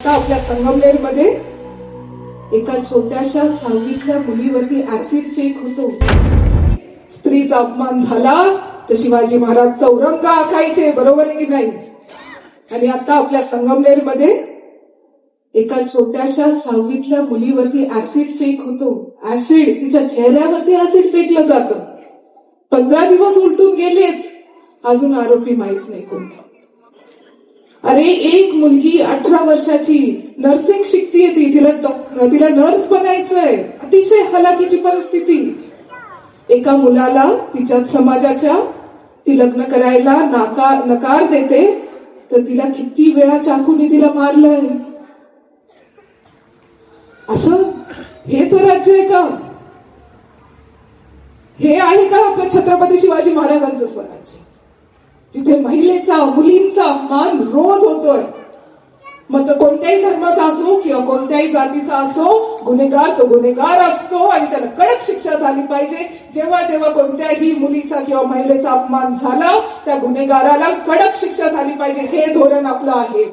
आता आपल्या संगमनेरमध्ये एका छोट्याशा 6वीतल्या मुलीवरती ऍसिड फेक होतो. स्त्रीचा अपमान झाला तर शिवाजी महाराज चौरंगा आखायचे, बरोबर की नाही? आणि आता आपल्या संगमनेरमध्ये एका छोट्याशा 6वीतल्या मुलीवरती ऍसिड फेक होतो. ऍसिड, तिच्या चेहऱ्यावरती ऍसिड फेकलं जातं. 15 दिवस उलटून गेलेत, अजून आरोपी माहित नाही कोण. अरे एक मुलगी 18 वर्षाची नर्सिंग शिकतीये, तिला नर्स बनायचंय. अतिशय हलाखीची परिस्थिती. एका मुलाला तिच्या समाजाच्या ती लग्न करायला नकार देते, तर तिला किती वेळा चाकूने तिला मारलंय. असं हे स्वराज्य आहे का? हे आहे का आपल्या छत्रपती शिवाजी महाराजांचं स्वराज्य, जिथे महिलेचा, मुलींचा अपमान रोज होतोय? मग तो कोणत्याही धर्माचा असो किंवा कोणत्याही जातीचा असो, गुन्हेगार तो गुन्हेगार असतो आणि त्याला कडक शिक्षा झाली पाहिजे. जेव्हा जेव्हा कोणत्याही मुलीचा किंवा महिलेचा अपमान झाला, त्या गुन्हेगाराला कडक शिक्षा झाली पाहिजे. हे धोरण आपलं आहे.